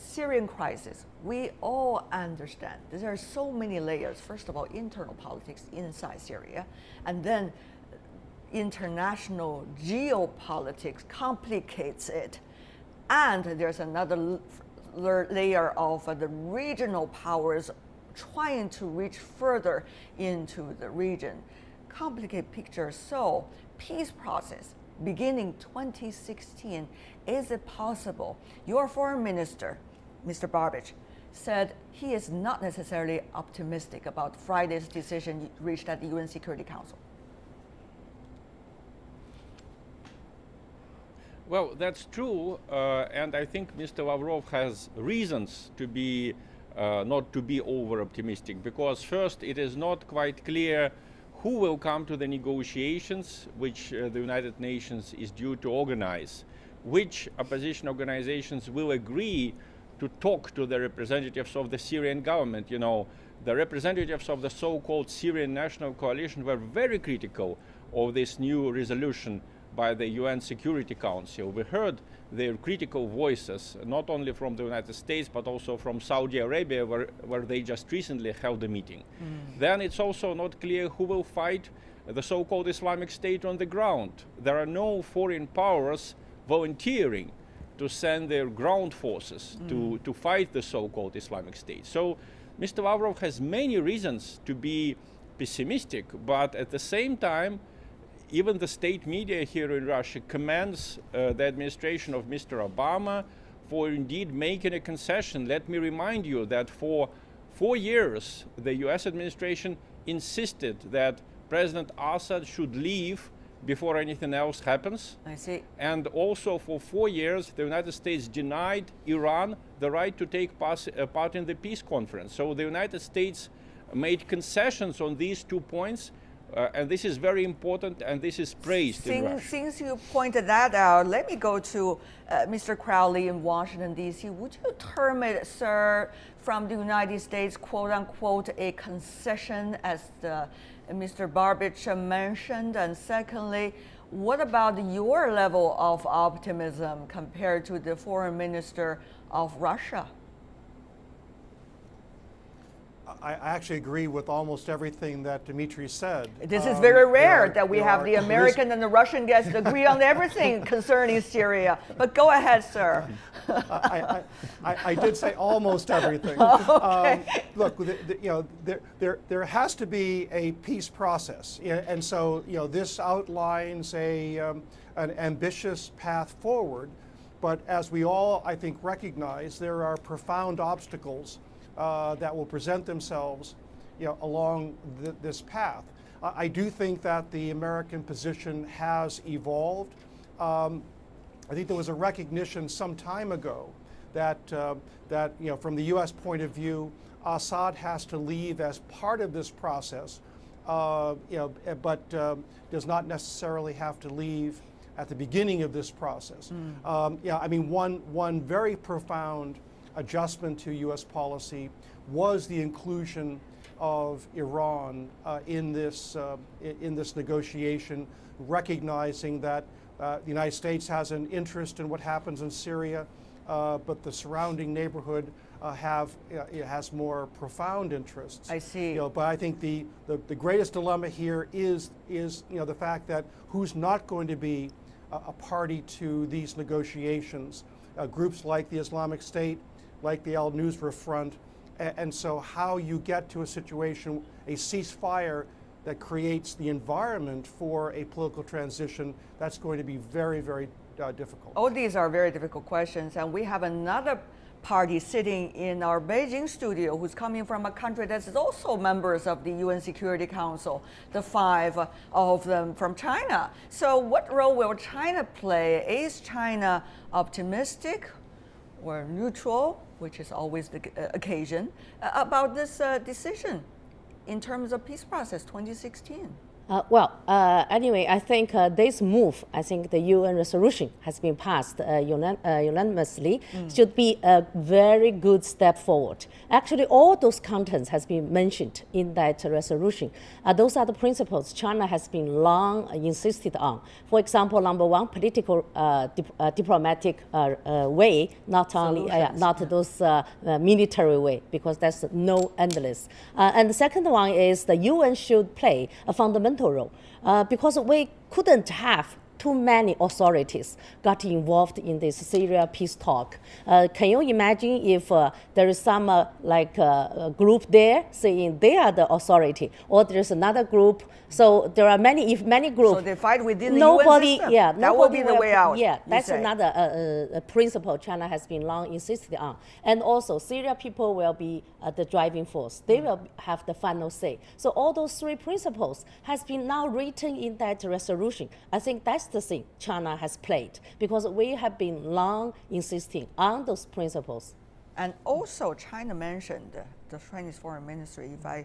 Syrian crisis, we all understand there are so many layers. First of all, internal politics inside Syria, and then international geopolitics complicates it. And there's another layer of the regional powers trying to reach further into the region. Complicated picture. So, peace process beginning 2016, is it possible? Your foreign minister, Mr. Babich, said he is not necessarily optimistic about Friday's decision reached at the UN Security Council. Well, that's true, and I think Mr. Lavrov has reasons to be not to be over-optimistic, because first, it is not quite clear who will come to the negotiations which the United Nations is due to organize, which opposition organizations will agree to talk to the representatives of the Syrian government. You know, the representatives of the so-called Syrian National Coalition were very critical of this new resolution by the UN Security Council. We heard their critical voices, not only from the United States, but also from Saudi Arabia, where they just recently held a meeting. Then it's also not clear who will fight the so-called Islamic State on the ground. There are no foreign powers volunteering to send their ground forces to fight the so-called Islamic State. So Mr. Lavrov has many reasons to be pessimistic, but at the same time, even the state media here in Russia commends the administration of Mr. Obama for indeed making a concession. Let me remind you that for 4 years, the US administration insisted that President Assad should leave before anything else happens. I see. And also for 4 years, the United States denied Iran the right to take part in the peace conference. So the United States made concessions on these 2 points. And this is very important, and this is praised in Russia. Since you pointed that out, let me go to Mr. Crowley in Washington, D.C. Would you term it, sir, from the United States, quote unquote, a concession, as Mr. Babich mentioned? And secondly, what about your level of optimism compared to the foreign minister of Russia? I actually agree with almost everything that Dmitry said. This is very rare that we have the American and the Russian guests agree on everything concerning Syria. But go ahead, sir. I did say almost everything. Okay. Look, there has to be a peace process, and so this outlines an ambitious path forward. But as we all, I think, recognize, there are profound obstacles that will present themselves, along this path. I do think that the American position has evolved. I think there was a recognition some time ago that from the U.S. point of view, Assad has to leave as part of this process, but does not necessarily have to leave at the beginning of this process. I mean, one very profound adjustment to U.S. policy was the inclusion of Iran in this negotiation, recognizing that the United States has an interest in what happens in Syria, but the surrounding neighborhood has more profound interests. I see. But I think the greatest dilemma here is the fact that who's not going to be a party to these negotiations? Groups like the Islamic State, like the al-Nusra Front, and so how you get to a situation, a ceasefire that creates the environment for a political transition, that's going to be very, very difficult. All these are very difficult questions, and we have another party sitting in our Beijing studio who's coming from a country that is also members of the UN Security Council, the 5 of them from China. So what role will China play? Is China optimistic or neutral, which is always the occasion, about this decision in terms of peace process 2016? Anyway, I think this move, I think the UN resolution has been passed unanimously, should be a very good step forward. Actually, all those contents has been mentioned in that resolution. Those are the principles China has been long insisted on. For example, number one, political diplomatic way, not only not those military way, because that's no endless. And the second one is the UN should play a fundamental role, because we couldn't have too many authorities got involved in this Syria peace talk. Can you imagine if there is some group there saying they are the authority, or there's another group? So there are many, if many groups. So they fight within the UN system. Yeah, that will be the way out. Yeah, that's another principle China has been long insisted on. And also, Syria people will be the driving force. They will have the final say. So all those three principles has been now written in that resolution. I think that's the thing China has played, because we have been long insisting on those principles. And also, China mentioned, the Chinese Foreign Ministry, if I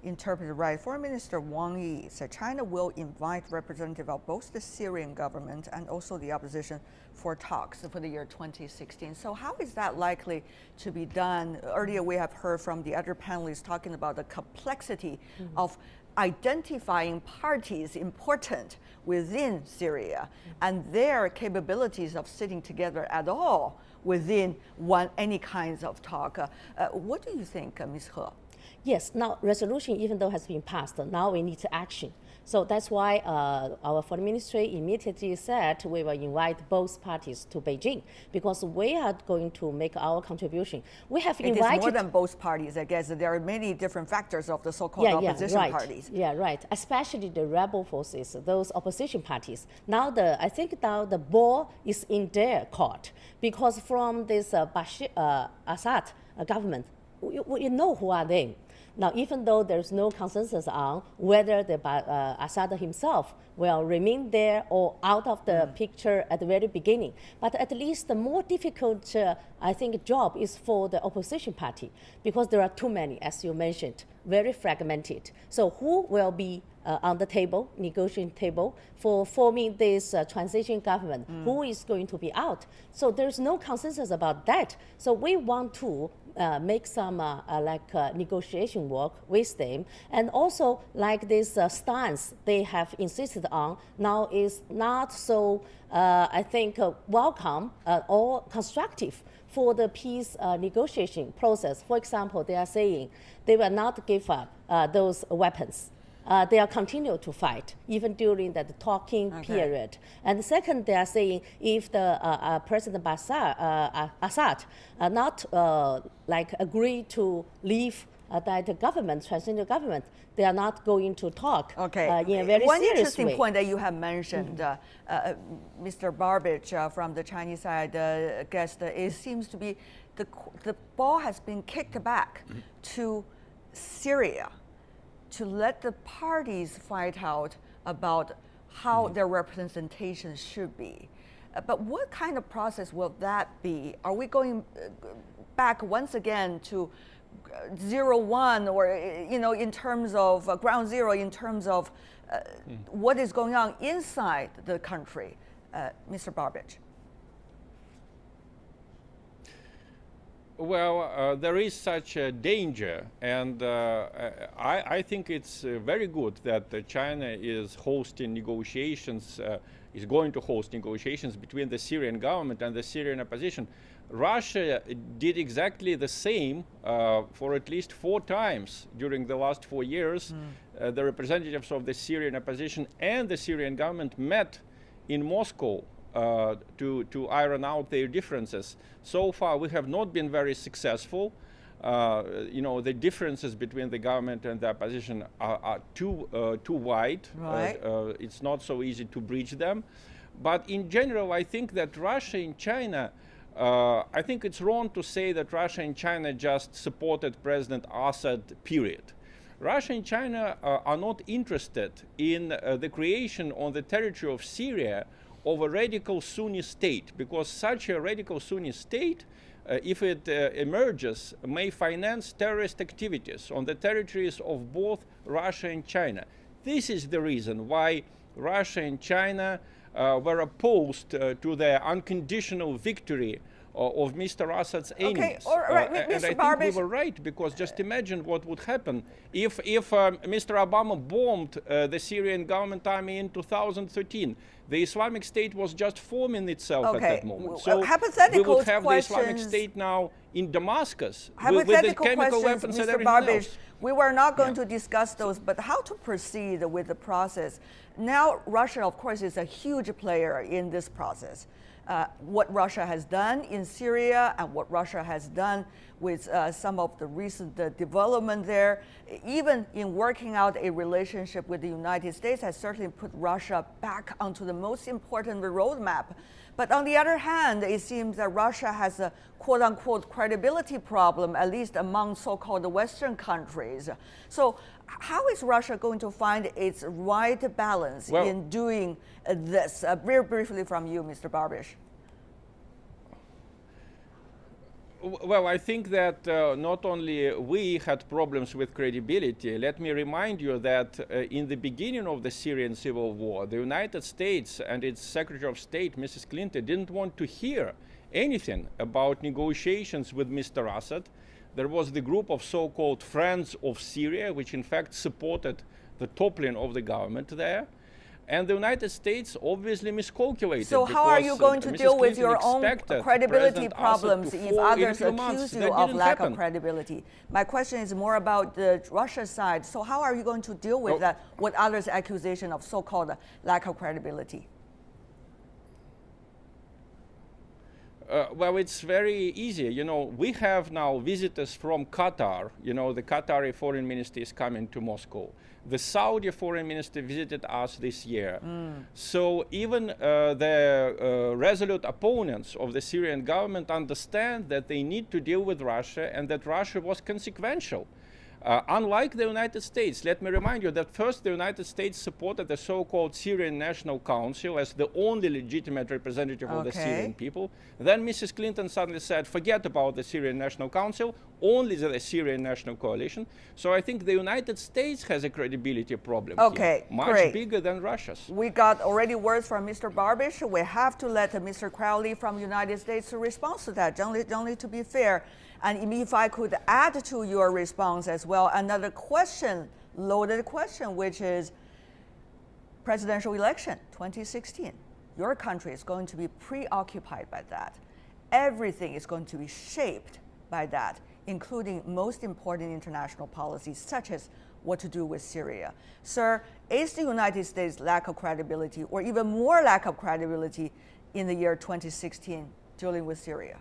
interpret it right, Foreign Minister Wang Yi said China will invite representatives of both the Syrian government and also the opposition for talks for the year 2016. So how is that likely to be done? Earlier we have heard from the other panelists talking about the complexity of identifying parties important within Syria and their capabilities of sitting together at all within any kinds of talk. What do you think, Ms. He? Yes, now resolution, even though has been passed, now we need action. So that's why our foreign ministry immediately said we will invite both parties to Beijing, because we are going to make our contribution. We have invited— It is more than both parties, I guess. There are many different factors of the so-called opposition parties. Yeah, right. Especially the rebel forces, those opposition parties. Now I think now the ball is in their court, because from this Bashar, Assad government, we know who are they. Now, even though there's no consensus on whether the Assad himself will remain there or out of the picture at the very beginning, but at least the more difficult, I think, job is for the opposition party, because there are too many, as you mentioned, very fragmented. So who will be on the table, negotiation table, for forming this transition government? Who is going to be out? So there's no consensus about that. So we want to make some negotiation work with them. And also, like this stance they have insisted on now is not so, I think, welcome or constructive for the peace negotiation process. For example, they are saying they will not give up those weapons. They are continue to fight even during that talking period. And second, they are saying if the President Bashar Assad not agree to leave that government, transitional government, they are not going to talk in a very serious way. One interesting point that you have mentioned, Mr. Babich from the Chinese side, guessed it seems to be the ball has been kicked back to Syria, to let the parties fight out about how their representation should be. But what kind of process will that be? Are we going back once again to 0-1, or in terms of ground zero, in terms of what is going on inside the country, Mr. Babich? Well, there is such a danger, and I think it's very good that China is hosting negotiations, is going to host negotiations between the Syrian government and the Syrian opposition. Russia did exactly the same for at least 4 times during the last 4 years. The representatives of the Syrian opposition and the Syrian government met in Moscow to iron out their differences. So far, we have not been very successful. The differences between the government and the opposition are too wide. Right. It's not so easy to bridge them. But in general, I think that Russia and China, I think it's wrong to say that Russia and China just supported President Assad, period. Russia and China are not interested in the creation on the territory of Syria of a radical Sunni state, because such a radical Sunni state, if it emerges, may finance terrorist activities on the territories of both Russia and China. this is the reason why Russia and China were opposed to the unconditional victory of Mr. Assad's enemies. Okay, all right, and Mr. I think Babich. we were right, because just imagine what would happen if Mr. Obama bombed the Syrian government army in 2013. The Islamic State was just forming itself at that moment. So we would have the Islamic State now in Damascus with the chemical weapons and everything else. We were not going to discuss those, but how to proceed with the process. Now, Russia, of course, is a huge player in this process. What Russia has done in Syria and what Russia has done with some of the recent development there, even in working out a relationship with the United States, has certainly put Russia back onto the most important roadmap. But on the other hand, it seems that Russia has a quote-unquote credibility problem, at least among so-called Western countries. So how is Russia going to find its right balance in doing this? Very briefly from you, Mr. Babich. Well, I think that not only we had problems with credibility. Let me remind you that in the beginning of the Syrian civil war, the United States and its Secretary of State, Mrs. Clinton, didn't want to hear anything about negotiations with Mr. Assad. There was the group of so-called Friends of Syria, which in fact supported the toppling of the government there. And the United States obviously miscalculated. So how are you going to deal with your own credibility problems if others accuse you of lack of credibility? My question is more about the Russia side. So how are you going to deal with that, with others' accusation of so-called lack of credibility? Well, it's very easy. You know, we have now visitors from Qatar. You know, the Qatari foreign minister is coming to Moscow. The Saudi foreign minister visited us this year. So even the resolute opponents of the Syrian government understand that they need to deal with Russia and that Russia was consequential. Unlike the United States, let me remind you that first the United States supported the so-called Syrian National Council as the only legitimate representative of the Syrian people. Then Mrs. Clinton suddenly said, forget about the Syrian National Council, only the Syrian National Coalition. So I think the United States has a credibility problem here, much bigger than Russia's. We got already words from Mr. Babich. We have to let Mr. Crowley from the United States respond to that, only to be fair. And if I could add to your response as well, another question, loaded question, which is presidential election 2016. Your country is going to be preoccupied by that. Everything is going to be shaped by that, including most important international policies, such as what to do with Syria. Sir, is the United States' lack of credibility, or even more lack of credibility in the year 2016 dealing with Syria?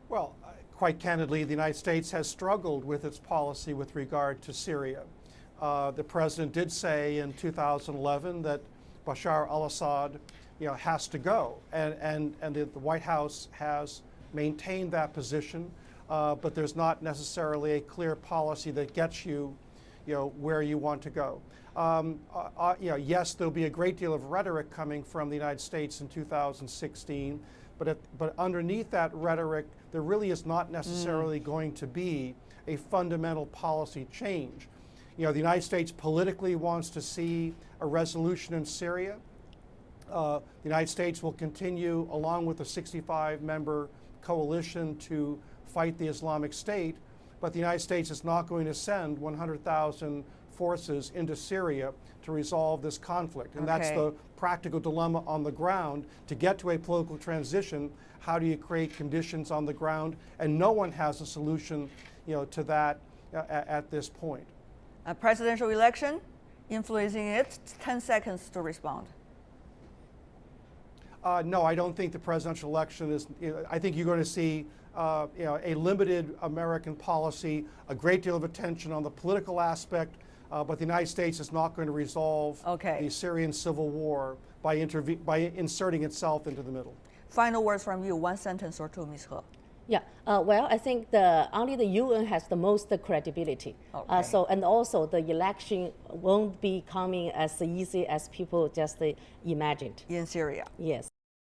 Well, quite candidly, the United States has struggled with its policy with regard to Syria. The president did say in 2011 that Bashar al-Assad, has to go, and the White House has maintained that position, but there's not necessarily a clear policy that gets you, where you want to go. Yes, there'll be a great deal of rhetoric coming from the United States in 2016, but underneath that rhetoric, there really is not necessarily going to be a fundamental policy change. The United States politically wants to see a resolution in Syria. The United States will continue, along with a 65-member coalition, to fight the Islamic State, but the United States is not going to send 100,000 forces into Syria to resolve this conflict. And that's the practical dilemma on the ground. To get to a political transition, how do you create conditions on the ground? And no one has a solution, to that at this point. A presidential election, influencing it, 10 seconds to respond. No, I don't think the presidential election is, I think you're going to see a limited American policy, a great deal of attention on the political aspect, but the United States is not going to resolve the Syrian civil war by inserting itself into the middle. Final words from you, one sentence or two, Ms. He. Yeah, well, I think only the UN has the most credibility. And also the election won't be coming as easy as people just imagined. In Syria. Yes.